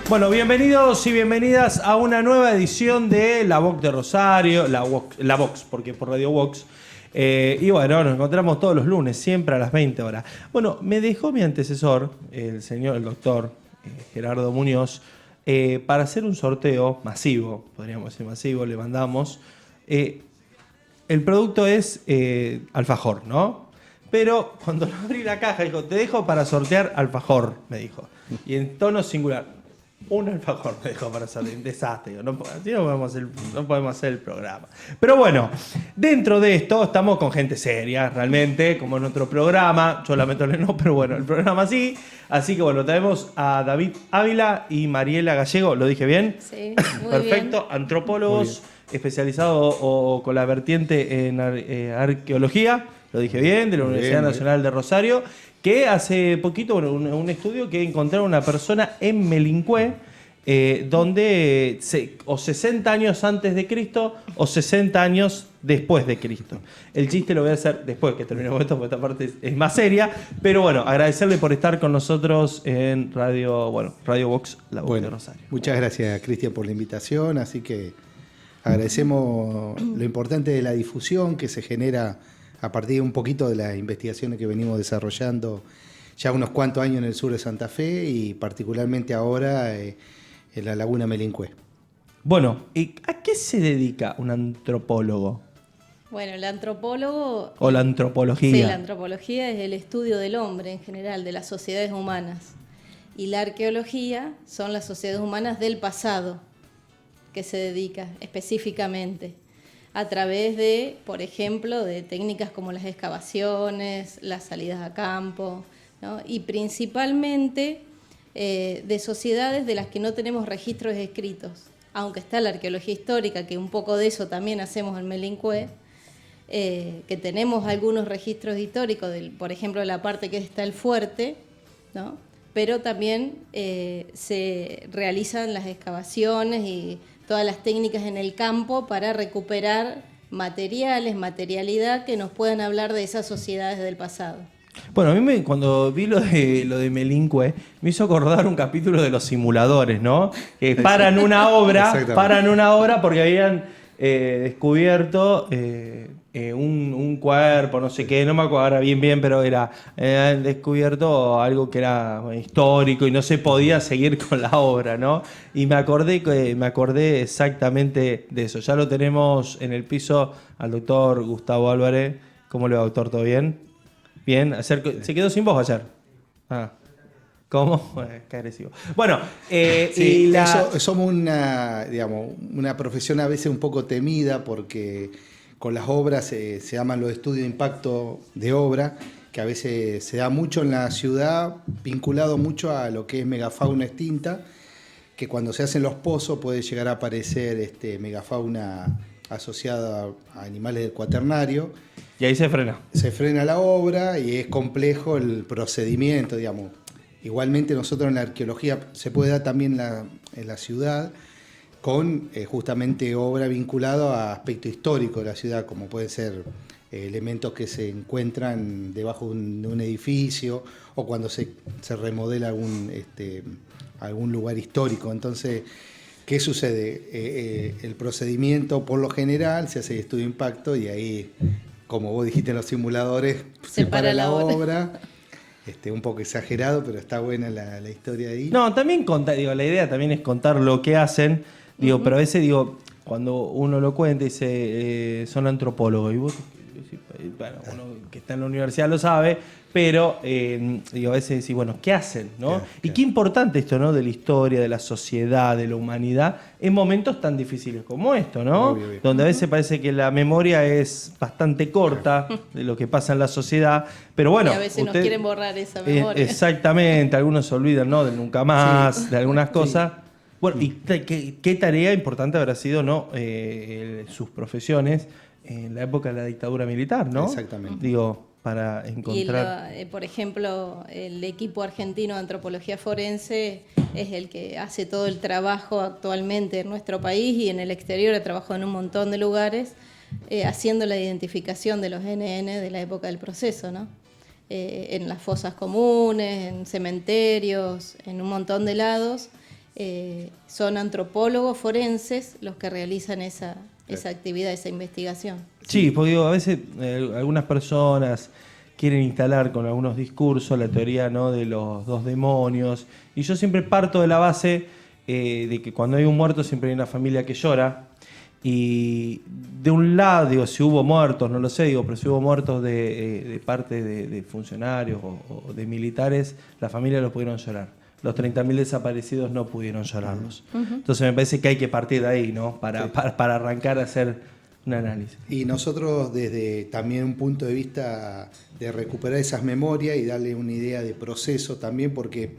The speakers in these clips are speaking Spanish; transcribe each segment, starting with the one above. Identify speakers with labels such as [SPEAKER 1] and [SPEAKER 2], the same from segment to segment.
[SPEAKER 1] Bueno, bienvenidos y bienvenidas a una nueva edición de La Vox de Rosario, La Vox, porque por Radio Vox. Y bueno, nos encontramos todos los lunes, siempre a las 20 horas. Bueno, me dejó mi antecesor, el doctor Gerardo Muñoz, para hacer un sorteo masivo, podríamos decir masivo, le mandamos. El producto es alfajor, ¿no? Pero cuando lo abrí la caja, dijo, te dejo para sortear alfajor, me dijo. Y en tono singular. Un alfajor me dijo para hacer un desastre. Digo, así no podemos hacer el programa. Pero bueno, dentro de esto estamos con gente seria, realmente, como en otro programa. Yo lamentablemente no, pero bueno, el programa sí. Así que bueno, traemos a David Ávila y Mariela Gallego. ¿Lo dije bien?
[SPEAKER 2] Sí, muy
[SPEAKER 1] perfecto.
[SPEAKER 2] bien.
[SPEAKER 1] Antropólogos especializados o con la vertiente en arqueología. Lo dije bien, de la Universidad Nacional de Rosario. Que hace poquito, bueno, un estudio que encontraron una persona en Melincué, donde o 60 años antes de Cristo o 60 años después de Cristo. El chiste lo voy a hacer después que terminemos esto, porque esta parte es más seria. Pero bueno, agradecerle por estar con nosotros en Radio Vox, La Voz de Rosario.
[SPEAKER 3] Muchas gracias, Cristian, por la invitación. Así que agradecemos lo importante de la difusión que se genera a partir de un poquito de las investigaciones que venimos desarrollando ya unos cuantos años en el sur de Santa Fe y particularmente ahora en la Laguna Melincué.
[SPEAKER 1] Bueno, ¿a qué se dedica un antropólogo?
[SPEAKER 2] Bueno, el antropólogo...
[SPEAKER 1] ¿O la antropología?
[SPEAKER 2] Sí, la antropología es el estudio del hombre en general, de las sociedades humanas. Y la arqueología son las sociedades humanas del pasado, que se dedica específicamente a través de, por ejemplo, de técnicas como las excavaciones, las salidas a campo, ¿no? Y principalmente de sociedades de las que no tenemos registros escritos, aunque está la arqueología histórica, que un poco de eso también hacemos en Melincué, que tenemos algunos registros históricos, por ejemplo, de la parte que está el fuerte, ¿no? Pero también se realizan las excavaciones y todas las técnicas en el campo para recuperar materialidad que nos puedan hablar de esas sociedades del pasado.
[SPEAKER 1] Bueno, a mí cuando vi lo de Melincué, me hizo acordar un capítulo de Los Simuladores, ¿no? Que paran una obra porque habían descubierto un cuerpo, no sé qué, no me acuerdo ahora bien, pero han descubierto algo que era histórico y no se podía seguir con la obra, ¿no? Y me acordé exactamente de eso. Ya lo tenemos en el piso al doctor Gustavo Álvarez. ¿Cómo le va, doctor? ¿Todo bien? Bien. ¿Se quedó sin voz ayer? ¿Cómo? Qué agresivo. Bueno,
[SPEAKER 3] sí, somos una profesión a veces un poco temida porque con las obras se llaman los estudios de impacto de obra, que a veces se da mucho en la ciudad, vinculado mucho a lo que es megafauna extinta, que cuando se hacen los pozos puede llegar a aparecer megafauna asociada a animales del cuaternario.
[SPEAKER 1] Y ahí se frena.
[SPEAKER 3] Se frena la obra y es complejo el procedimiento, digamos. Igualmente nosotros en la arqueología se puede dar también en la ciudad con justamente obra vinculada a aspectos históricos de la ciudad, como pueden ser elementos que se encuentran debajo de un edificio o cuando se remodela algún lugar histórico. Entonces, ¿qué sucede? El procedimiento por lo general se hace estudio de impacto y ahí, como vos dijiste en los simuladores, se para la obra. Un poco exagerado, pero está buena la historia ahí.
[SPEAKER 1] No, también la idea también es contar lo que hacen, pero a veces cuando uno lo cuenta dice, son antropólogos, y vos, bueno, uno que está en la universidad lo sabe, pero a veces decís, bueno, ¿qué hacen? ¿No?
[SPEAKER 3] Claro.
[SPEAKER 1] Y qué importante esto, ¿no? De la historia, de la sociedad, de la humanidad, en momentos tan difíciles como esto, ¿no?
[SPEAKER 3] Obvio.
[SPEAKER 1] Donde a veces parece que la memoria es bastante corta de lo que pasa en la sociedad, pero bueno.
[SPEAKER 2] Y a veces nos quieren borrar esa memoria.
[SPEAKER 1] Exactamente, algunos se olvidan, ¿no? De nunca más, de algunas cosas. Bueno, ¿y qué tarea importante habrá sido, ¿no? Sus profesiones en la época de la dictadura militar, ¿no?
[SPEAKER 3] Exactamente.
[SPEAKER 1] Para encontrar...
[SPEAKER 2] Por ejemplo, el equipo argentino de antropología forense es el que hace todo el trabajo actualmente en nuestro país y en el exterior. Trabajado en un montón de lugares haciendo la identificación de los NN de la época del proceso, ¿no? En las fosas comunes, en cementerios, en un montón de lados. son antropólogos forenses los que realizan esa actividad, esa investigación.
[SPEAKER 1] Sí, porque digo, a veces algunas personas quieren instalar con algunos discursos la teoría, ¿no?, de los dos demonios, y yo siempre parto de la base de que cuando hay un muerto siempre hay una familia que llora, y de un lado, digo, si hubo muertos, no lo sé, digo, pero si hubo muertos de parte de funcionarios o de militares, la familia los pudieron llorar. Los 30.000 desaparecidos no pudieron llorarlos. Entonces me parece que hay que partir de ahí, ¿no?, para arrancar a hacer un análisis.
[SPEAKER 3] Y nosotros desde también un punto de vista de recuperar esas memorias y darle una idea de proceso también, porque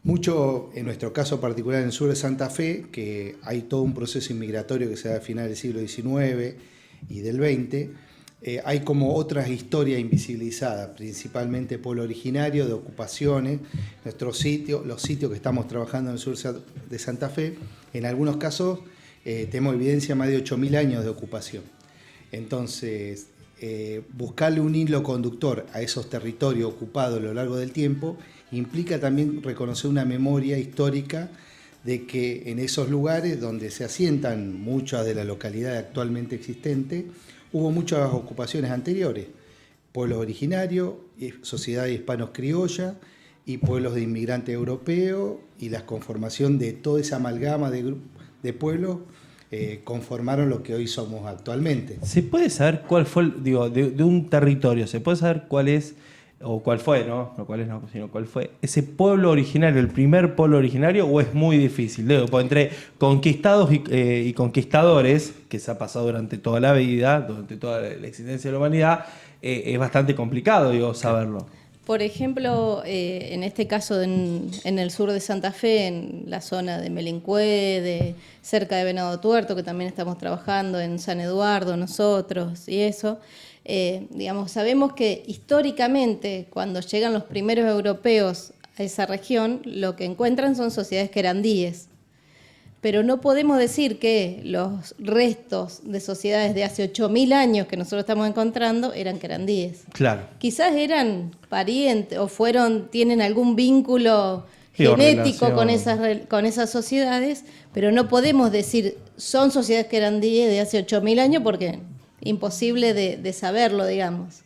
[SPEAKER 3] mucho, en nuestro caso particular en el sur de Santa Fe, que hay todo un proceso inmigratorio que se da a finales del siglo XIX y del XX, hay como otras historias invisibilizadas, principalmente pueblo originario, de ocupaciones, nuestros sitios, los sitios que estamos trabajando en el sur de Santa Fe, en algunos casos tenemos evidencia más de 8.000 años de ocupación. Entonces, buscarle un hilo conductor a esos territorios ocupados a lo largo del tiempo implica también reconocer una memoria histórica de que en esos lugares donde se asientan muchas de las localidades actualmente existentes, hubo muchas ocupaciones anteriores, pueblos originarios, sociedades hispanos criollas y pueblos de inmigrantes europeos, y la conformación de toda esa amalgama de pueblos conformaron lo que hoy somos actualmente.
[SPEAKER 1] ¿Se puede saber cuál fue, de un territorio, se puede saber cuál es, o cuál fue, no cuál es, no, sino cuál fue ese pueblo originario, el primer pueblo originario, o es muy difícil? Porque entre conquistados y conquistadores, que se ha pasado durante toda la vida, durante toda la existencia de la humanidad, es bastante complicado, saberlo.
[SPEAKER 2] Por ejemplo, en este caso en el sur de Santa Fe, en la zona de Melincué, cerca de Venado Tuerto, que también estamos trabajando, en San Eduardo nosotros y eso, sabemos que históricamente cuando llegan los primeros europeos a esa región, lo que encuentran son sociedades querandíes. Pero no podemos decir que los restos de sociedades de hace 8.000 años que nosotros estamos encontrando eran querandíes.
[SPEAKER 1] Claro.
[SPEAKER 2] Quizás eran parientes o tienen algún vínculo genético con esas sociedades, pero no podemos decir son sociedades querandíes de hace 8.000 años porque imposible de saberlo, digamos.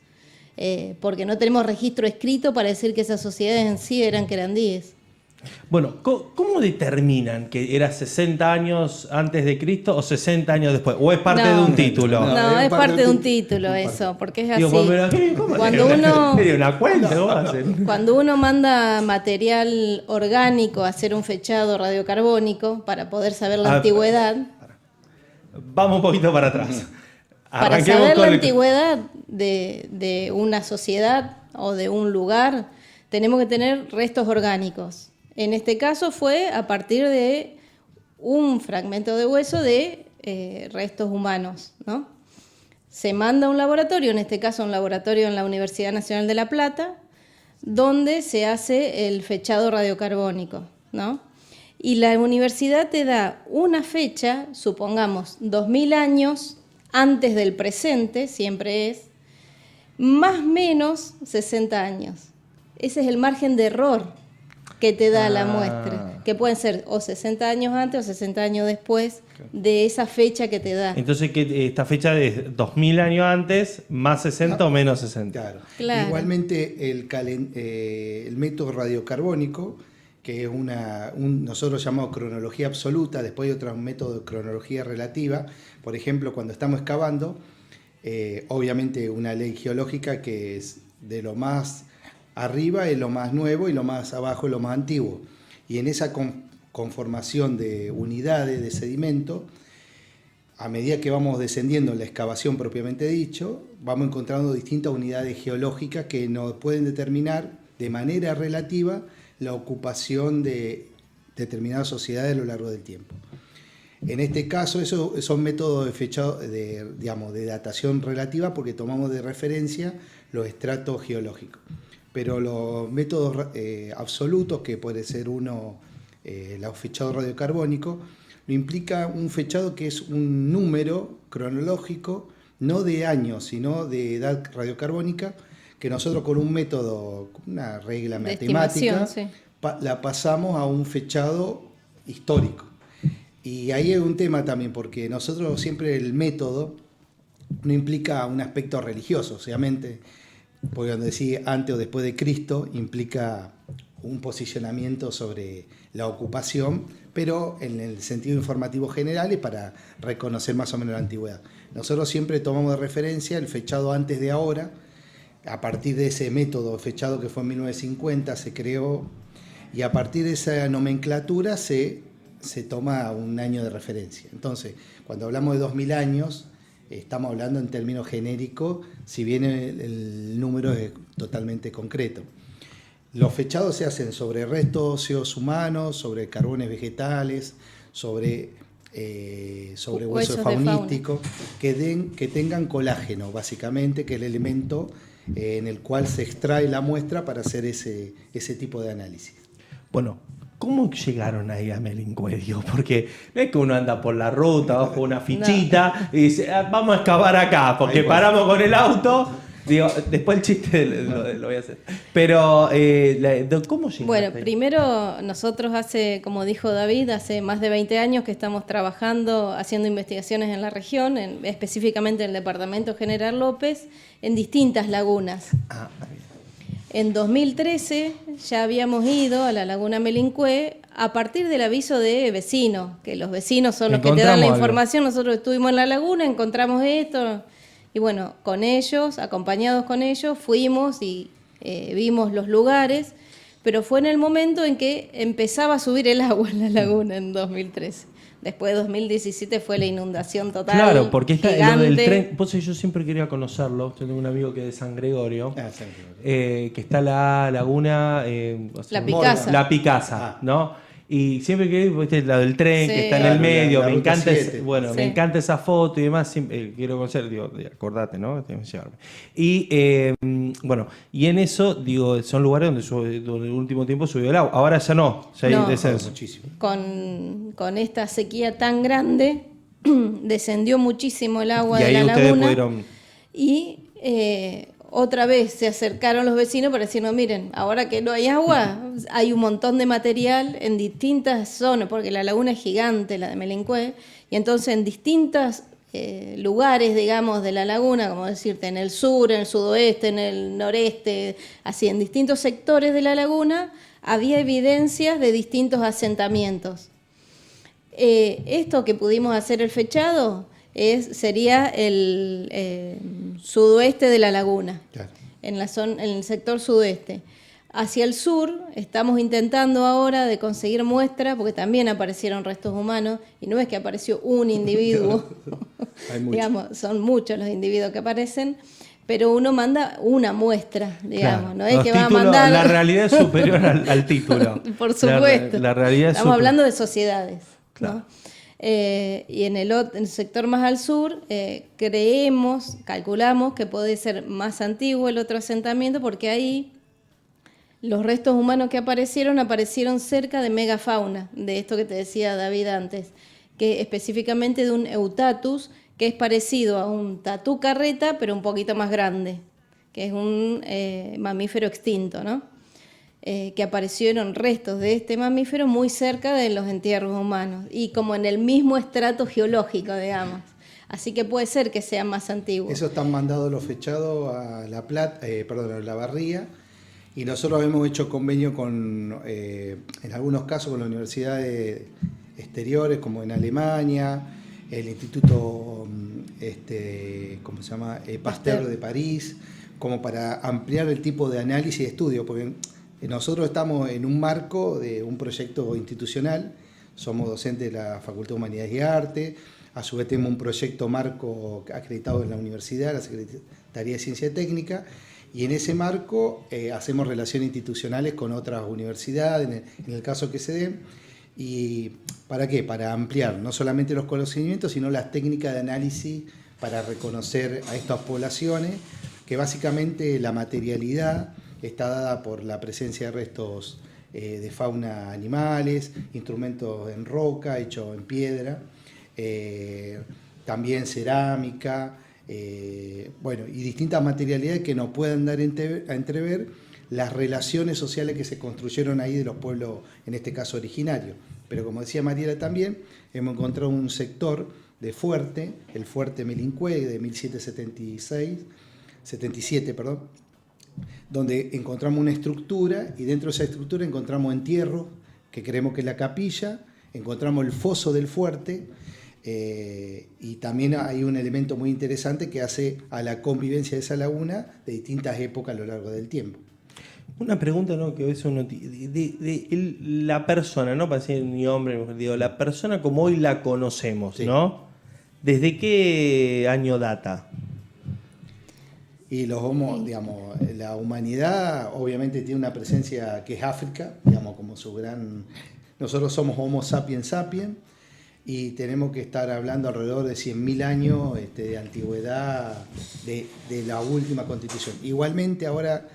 [SPEAKER 2] Porque no tenemos registro escrito para decir que esas sociedades en sí eran querandíes.
[SPEAKER 1] Bueno, ¿cómo determinan que era 60 años antes de Cristo o 60 años después? ¿O es parte de un título?
[SPEAKER 2] No, es parte de un título eso, porque es así. Cuando uno manda material orgánico a hacer un fechado radiocarbónico para poder saber la antigüedad...
[SPEAKER 1] Vamos un poquito para atrás.
[SPEAKER 2] Para saber la antigüedad de una sociedad o de un lugar, tenemos que tener restos orgánicos. En este caso fue a partir de un fragmento de hueso de restos humanos, ¿no? Se manda a un laboratorio, en este caso un laboratorio en la Universidad Nacional de La Plata, donde se hace el fechado radiocarbónico, ¿no? Y la universidad te da una fecha, supongamos 2.000 años antes del presente, siempre es, más o menos 60 años. Ese es el margen de error que te da la muestra, que pueden ser o 60 años antes o 60 años después de esa fecha que te da.
[SPEAKER 1] Entonces, esta fecha es 2.000 años antes, más 60 o menos 60.
[SPEAKER 3] Claro. Igualmente, el método radiocarbónico, que es nosotros llamamos cronología absoluta, después hay otro método de cronología relativa. Por ejemplo, cuando estamos excavando, obviamente una ley geológica que es de lo más arriba es lo más nuevo y lo más abajo es lo más antiguo. Y en esa conformación de unidades de sedimento, a medida que vamos descendiendo en la excavación propiamente dicho, vamos encontrando distintas unidades geológicas que nos pueden determinar de manera relativa la ocupación de determinadas sociedades a lo largo del tiempo. En este caso, esos son métodos de fechado, de datación relativa, porque tomamos de referencia los estratos geológicos. Pero los métodos absolutos, que puede ser uno, el fechado radiocarbónico, lo implica un fechado que es un número cronológico, no de años, sino de edad radiocarbónica, que nosotros con un método, una regla matemática, la pasamos a un fechado histórico. Y ahí hay un tema también, porque nosotros siempre el método no implica un aspecto religioso, obviamente, porque cuando decía antes o después de Cristo implica un posicionamiento sobre la ocupación, pero en el sentido informativo general y para reconocer más o menos la antigüedad. Nosotros siempre tomamos de referencia el fechado antes de ahora. A partir de ese método fechado que fue en 1950 se creó, y a partir de esa nomenclatura se toma un año de referencia. Entonces, cuando hablamos de 2000 años, estamos hablando en términos genéricos, si bien el número es totalmente concreto. Los fechados se hacen sobre restos óseos humanos, sobre carbones vegetales, sobre huesos faunísticos, que tengan colágeno, básicamente, que es el elemento en el cual se extrae la muestra para hacer ese tipo de análisis.
[SPEAKER 1] Bueno, ¿cómo llegaron ahí a Melincuedio? Porque no es que uno anda por la ruta, bajo una fichita y dice, vamos a excavar acá, porque paramos con el auto. Digo, después el chiste lo voy a hacer. Pero, ¿cómo llegaste?
[SPEAKER 2] Bueno, primero nosotros como dijo David, hace más de 20 años que estamos trabajando, haciendo investigaciones en la región, específicamente en el departamento General López, en distintas lagunas. En 2013 ya habíamos ido a la laguna Melincué a partir del aviso de vecinos, que los vecinos son los que te dan la información. Nosotros estuvimos en la laguna, encontramos esto, y bueno, con ellos, acompañados con ellos, fuimos y vimos los lugares, pero fue en el momento en que empezaba a subir el agua en la laguna en 2013. Después de 2017 fue la inundación total.
[SPEAKER 1] Claro, porque está lo del tren.
[SPEAKER 2] Pues
[SPEAKER 1] yo siempre quería conocerlo. Yo tengo un amigo que es de San Gregorio, que está la laguna.
[SPEAKER 2] La Picasa.
[SPEAKER 1] La Picasa, ¿no? Y siempre quería, viste, la del tren, que está en el medio. Me encanta, me encanta esa foto y demás. Quiero conocer, digo, acordate, ¿no? Tienes que llevarme. Y bueno, y en eso, digo, son lugares donde el último tiempo subió el agua. Ahora ya no, ya hay descenso.
[SPEAKER 3] Muchísimo.
[SPEAKER 2] Con esta sequía tan grande, descendió muchísimo el agua
[SPEAKER 1] y
[SPEAKER 2] de la laguna.
[SPEAKER 1] Pudieron...
[SPEAKER 2] Y otra vez se acercaron los vecinos para decirnos, miren, ahora que no hay agua, hay un montón de material en distintas zonas, porque la laguna es gigante, la de Melincué, y entonces en distintos lugares, digamos, de la laguna, como decirte, en el sur, en el sudoeste, en el noreste, así, en distintos sectores de la laguna, había evidencias de distintos asentamientos. Esto que pudimos hacer el fechado sería el sudoeste de la laguna, claro. En el sector sudeste. Hacia el sur estamos intentando ahora de conseguir muestras, porque también aparecieron restos humanos, y no es que apareció un individuo, digamos, son muchos los individuos que aparecen, pero uno manda una muestra, digamos, claro. No es que va a mandar...
[SPEAKER 1] La realidad es superior al título.
[SPEAKER 2] Por supuesto.
[SPEAKER 1] La realidad
[SPEAKER 2] estamos hablando de sociedades,
[SPEAKER 1] claro.
[SPEAKER 2] ¿no? Y en el sector más al sur calculamos que puede ser más antiguo el otro asentamiento, porque ahí los restos humanos que aparecieron cerca de megafauna, de esto que te decía David antes, que específicamente de un Eutatus, que es parecido a un tatú carreta, pero un poquito más grande, que es un mamífero extinto, ¿no? Que aparecieron restos de este mamífero muy cerca de los entierros humanos y como en el mismo estrato geológico, digamos. Así que puede ser que sean más antiguos.
[SPEAKER 3] Eso están mandados los fechados a La Plata, a La Barría, y nosotros hemos hecho convenio con, en algunos casos, con las universidades exteriores, como en Alemania, el Instituto ¿cómo se llama? Pasteur de París, como para ampliar el tipo de análisis y estudio, porque nosotros estamos en un marco de un proyecto institucional, somos docentes de la Facultad de Humanidades y Arte, a su vez tenemos un proyecto marco acreditado en la universidad, la Secretaría de Ciencia Técnica, y en ese marco hacemos relaciones institucionales con otras universidades, en el caso que se den. ¿Y para qué? Para ampliar no solamente los conocimientos, sino las técnicas de análisis para reconocer a estas poblaciones, que básicamente la materialidad está dada por la presencia de restos de fauna animales, instrumentos en roca, hechos en piedra, también cerámica, bueno, y distintas materialidades que nos pueden dar a entrever las relaciones sociales que se construyeron ahí de los pueblos, en este caso originarios. Pero como decía Mariela también, hemos encontrado un sector de fuerte, el fuerte Melincue de 1777, donde encontramos una estructura y dentro de esa estructura encontramos entierros, que creemos que es la capilla, encontramos el foso del fuerte, y también hay un elemento muy interesante que hace a la convivencia de esa laguna de distintas épocas a lo largo del tiempo.
[SPEAKER 1] Una pregunta, ¿no? Que a veces uno la persona, no para decir ni hombre ni mujer, digo, la persona como hoy la conocemos, sí, ¿no? ¿Desde qué año data?
[SPEAKER 3] Y los homos, digamos, la humanidad obviamente tiene una presencia que es África, digamos, como su gran... Nosotros somos Homo sapiens sapiens y tenemos que estar hablando alrededor de 100.000 años de antigüedad de la última constitución. Igualmente ahora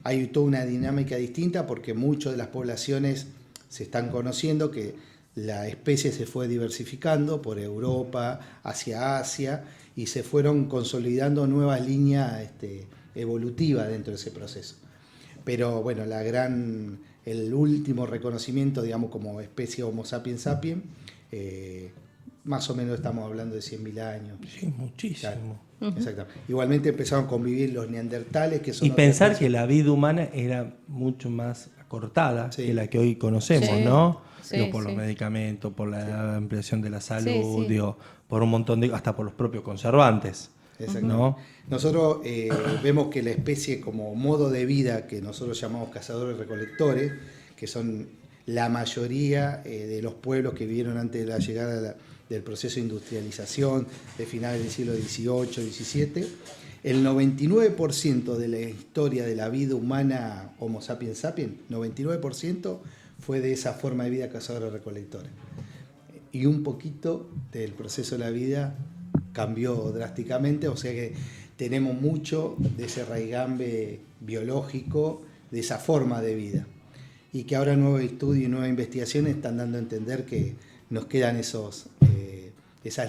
[SPEAKER 3] hay toda una dinámica distinta porque muchas de las poblaciones se están conociendo que la especie se fue diversificando por Europa, hacia Asia, y se fueron consolidando nuevas líneas evolutivas dentro de ese proceso. Pero bueno, el último reconocimiento, digamos, como especie Homo sapiens sapiens, más o menos estamos hablando de 100.000 años.
[SPEAKER 1] Sí, muchísimo.
[SPEAKER 3] Claro. Exactamente. Igualmente empezaron a convivir los neandertales, que son...
[SPEAKER 1] Y pensar que la vida humana era mucho más acortada, sí, que la que hoy conocemos, sí, ¿no? Sí, digo, por los medicamentos, por la ampliación de la salud, digo, por un montón de... hasta por los propios conservantes.
[SPEAKER 3] Exacto.
[SPEAKER 1] ¿No?
[SPEAKER 3] Nosotros vemos que la especie como modo de vida que nosotros llamamos cazadores-recolectores, que son la mayoría de los pueblos que vivieron antes de la llegada del proceso de industrialización de finales del siglo XVIII, XVII, el 99% de la historia de la vida humana Homo sapiens sapiens, 99% fue de esa forma de vida cazadora-recolectora. Y un poquito del proceso de la vida cambió drásticamente, o sea que tenemos mucho de ese raigambe biológico, de esa forma de vida. Y que ahora nuevos estudios y nuevas investigaciones están dando a entender que nos quedan esas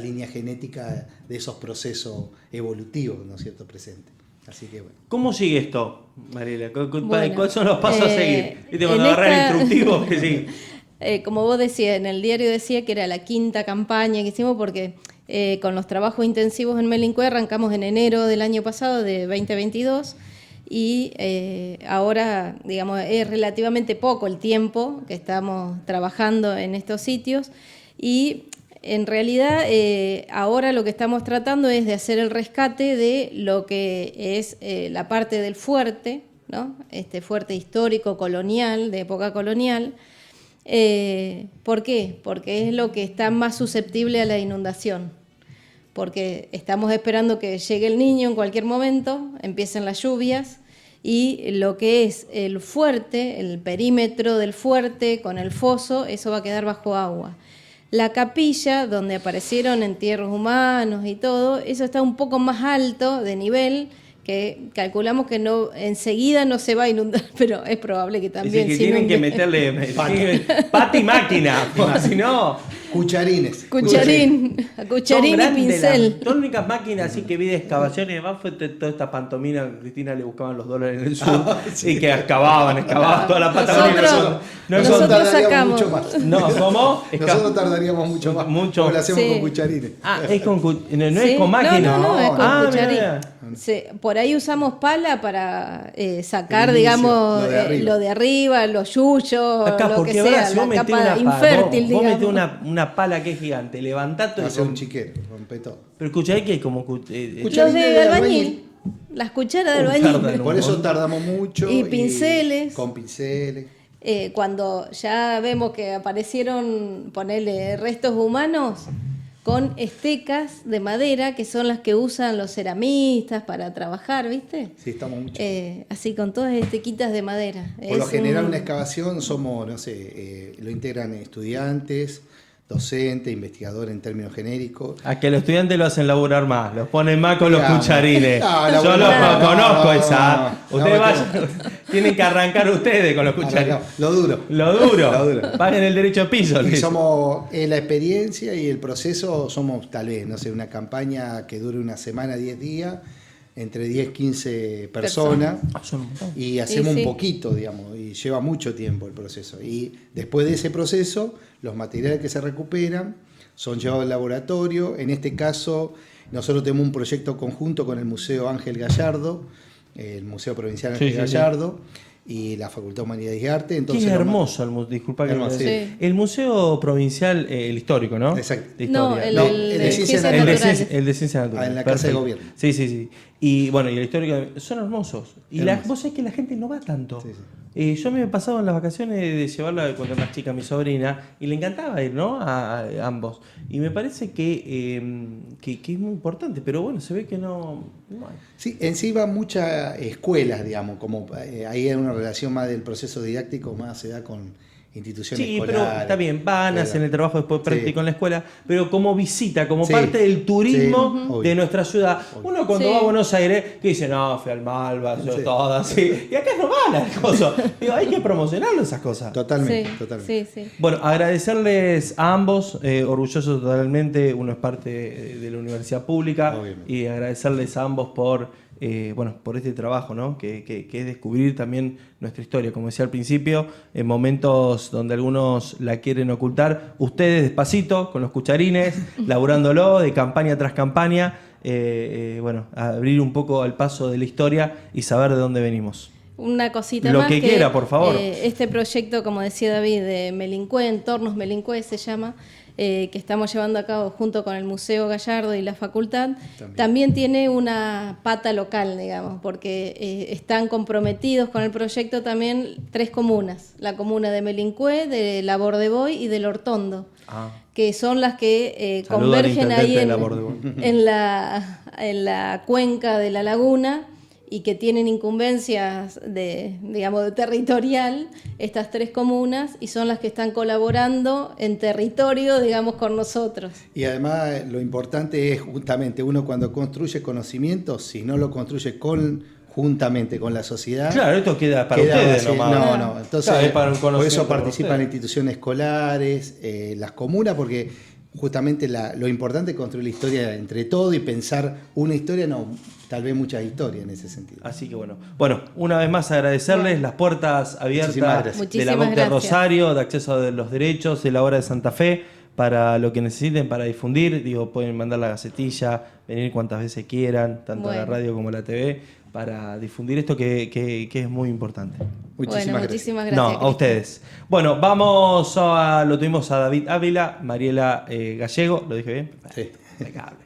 [SPEAKER 3] líneas genéticas de esos procesos evolutivos, ¿no es cierto?, presentes. Así que bueno.
[SPEAKER 1] ¿Cómo sigue esto, Mariela? ¿Cuáles son los pasos a seguir? ¿Viste cuando agarrar instructivos? Que sí.
[SPEAKER 2] Como vos decías, en el diario decía que era la quinta campaña que hicimos porque con los trabajos intensivos en Melincue arrancamos en enero del año pasado, de 2022, y ahora, digamos, es relativamente poco el tiempo que estamos trabajando en estos sitios y en realidad ahora lo que estamos tratando es de hacer el rescate de lo que es la parte del fuerte, ¿no? Este fuerte histórico colonial, de época colonial. ¿Por qué? Porque es lo que está más susceptible a la inundación. Porque estamos esperando que llegue el Niño en cualquier momento, empiecen las lluvias y lo que es el fuerte, el perímetro del fuerte con el foso, eso va a quedar bajo agua. La capilla, donde aparecieron entierros humanos y todo, eso está un poco más alto de nivel, que calculamos que no enseguida no se va a inundar, pero es probable que también
[SPEAKER 1] se tienen que meterle pata y máquina, si no...
[SPEAKER 3] Cucharines.
[SPEAKER 2] Cucharín y pincel.
[SPEAKER 1] Las únicas máquinas así que vi de excavaciones y demás fue toda esta pantomima. Cristina le buscaban los dólares en el sur y que excavaban toda la pata.
[SPEAKER 2] Nosotros sacamos
[SPEAKER 3] mucho más.
[SPEAKER 1] No, ¿cómo?
[SPEAKER 3] Nosotros tardaríamos mucho más.
[SPEAKER 1] Mucho.
[SPEAKER 3] Lo hacemos con cucharines.
[SPEAKER 1] Es con no es con máquina.
[SPEAKER 2] No, es con cucharín. Por ahí usamos pala para sacar, digamos, lo de arriba, los yuyos,
[SPEAKER 1] acá,
[SPEAKER 2] lo que sea, la capa infértil,
[SPEAKER 1] vos
[SPEAKER 2] digamos.
[SPEAKER 1] metés una pala que es gigante, levantá todo.
[SPEAKER 3] Hace un chiquete, rompe todo.
[SPEAKER 1] Pero escuchá que hay como...
[SPEAKER 2] los de albañil. Las cucharas de albañil.
[SPEAKER 3] Por eso tardamos mucho.
[SPEAKER 2] Y pinceles.
[SPEAKER 3] Con pinceles.
[SPEAKER 2] Cuando ya vemos que aparecieron, ponele, restos humanos con estecas de madera, que son las que usan los ceramistas para trabajar, ¿viste?
[SPEAKER 3] Sí, estamos mucho.
[SPEAKER 2] Así con todas estequitas de madera.
[SPEAKER 3] Por lo general una excavación somos, no sé, lo integran estudiantes, docentes, investigadores en términos genéricos.
[SPEAKER 1] A que los estudiantes lo hacen laburar más, los ponen más con los cucharines.
[SPEAKER 3] Yo
[SPEAKER 1] los conozco esa. Ustedes tienen que arrancar ustedes con los cucharines.
[SPEAKER 3] Lo duro.
[SPEAKER 1] Paguen el derecho a piso.
[SPEAKER 3] Y somos la experiencia y el proceso, somos tal vez, no sé, una campaña que dure una semana, 10 días, entre 10 15 personas. Y hacemos un poquito, digamos. y lleva mucho tiempo el proceso. Y después de ese proceso, los materiales que se recuperan son llevados al laboratorio. En este caso, nosotros tenemos un proyecto conjunto con el Museo Ángel Gallardo, el Museo Provincial Ángel Gallardo, y la Facultad de Humanidades y Arte. Entonces,
[SPEAKER 1] qué hermoso el museo, disculpa que
[SPEAKER 3] hermoso,
[SPEAKER 2] sí.
[SPEAKER 1] El Museo Provincial, el histórico, ¿no?
[SPEAKER 3] Exacto.
[SPEAKER 1] De
[SPEAKER 2] No,
[SPEAKER 1] historia.
[SPEAKER 2] el de Ciencias Naturales.
[SPEAKER 1] El de Ciencias Naturales.
[SPEAKER 3] En la Casa de Gobierno.
[SPEAKER 1] Sí, sí, sí. Y bueno, y el histórico son hermosos. Y vos sabés que la gente no va tanto.
[SPEAKER 3] Sí, sí.
[SPEAKER 1] Yo me he pasado en las vacaciones de llevarla cuando era más chica a mi sobrina y le encantaba ir, ¿no? A ambos. Y me parece que es muy importante, pero bueno, se ve que no hay.
[SPEAKER 3] Sí, en sí van muchas escuelas, digamos, como ahí hay una relación más del proceso didáctico, más se da con instituciones
[SPEAKER 1] Sí,
[SPEAKER 3] escolares.
[SPEAKER 1] pero está bien, van, hacen el trabajo después práctico
[SPEAKER 3] Sí.
[SPEAKER 1] en la escuela, pero como visita, como
[SPEAKER 3] Sí.
[SPEAKER 1] parte del turismo
[SPEAKER 3] Sí, obvio.
[SPEAKER 1] de nuestra ciudad. Uno cuando
[SPEAKER 2] Sí.
[SPEAKER 1] va a Buenos Aires, que dice, no, fui al Malva, yo
[SPEAKER 3] Sí.
[SPEAKER 1] todo así. Y acá no van las cosas. Digo, hay que promocionarlo esas cosas.
[SPEAKER 3] Totalmente,
[SPEAKER 2] Sí,
[SPEAKER 3] totalmente.
[SPEAKER 2] sí, sí.
[SPEAKER 1] Bueno, agradecerles a ambos, orgulloso totalmente, uno es parte de la universidad pública,
[SPEAKER 3] Obviamente.
[SPEAKER 1] y agradecerles a ambos por por este trabajo, ¿no? Que es descubrir también nuestra historia. Como decía al principio, en momentos donde algunos la quieren ocultar, ustedes despacito, con los cucharines, laburándolo de campaña tras campaña, abrir un poco al paso de la historia y saber de dónde venimos.
[SPEAKER 2] Una cosita
[SPEAKER 1] Lo
[SPEAKER 2] más.
[SPEAKER 1] que quiera, por favor.
[SPEAKER 2] Este proyecto, como decía David, de Melincue, Entornos Melincue se llama, que estamos llevando a cabo junto con el Museo Gallardo y la Facultad, también tiene una pata local, digamos, porque están comprometidos con el proyecto también 3 comunas, la comuna de Melincue, de la Bordeboy y del Hortondo. Que son las que
[SPEAKER 1] Saludo al
[SPEAKER 2] convergen
[SPEAKER 1] intendente
[SPEAKER 2] ahí
[SPEAKER 1] de la Bordeboy.
[SPEAKER 2] en la cuenca de la laguna, y que tienen incumbencias de territorial, estas 3 comunas, y son las que están colaborando en territorio, digamos, con nosotros.
[SPEAKER 3] Y además lo importante es justamente uno cuando construye conocimiento, si no lo construye juntamente con la sociedad.
[SPEAKER 1] Claro, esto queda para ustedes
[SPEAKER 3] así.
[SPEAKER 1] nomás.
[SPEAKER 3] No. Entonces,
[SPEAKER 1] Claro, es para un
[SPEAKER 3] por eso
[SPEAKER 1] conocimiento para
[SPEAKER 3] participan
[SPEAKER 1] ustedes.
[SPEAKER 3] instituciones escolares, las comunas, porque justamente lo importante es construir la historia entre todos y pensar una historia, no, tal vez muchas historias en ese sentido.
[SPEAKER 1] Así que bueno, una vez más agradecerles las puertas
[SPEAKER 3] Muchísimas
[SPEAKER 1] abiertas
[SPEAKER 3] gracias.
[SPEAKER 1] de la
[SPEAKER 2] Muchísimas
[SPEAKER 1] VOC de
[SPEAKER 2] gracias.
[SPEAKER 1] Rosario, de acceso a los derechos, de la obra de Santa Fe, para lo que necesiten, para difundir. Pueden mandar la gacetilla, venir cuantas veces quieran, tanto a la radio como a la TV, para difundir esto que es muy importante.
[SPEAKER 3] Muchísimas gracias.
[SPEAKER 2] Muchísimas gracias.
[SPEAKER 1] No, a
[SPEAKER 2] Cristian.
[SPEAKER 1] ustedes. Bueno, lo tuvimos a David Ávila, Mariela Gallego, ¿lo dije bien?
[SPEAKER 3] Sí.
[SPEAKER 1] Impecable.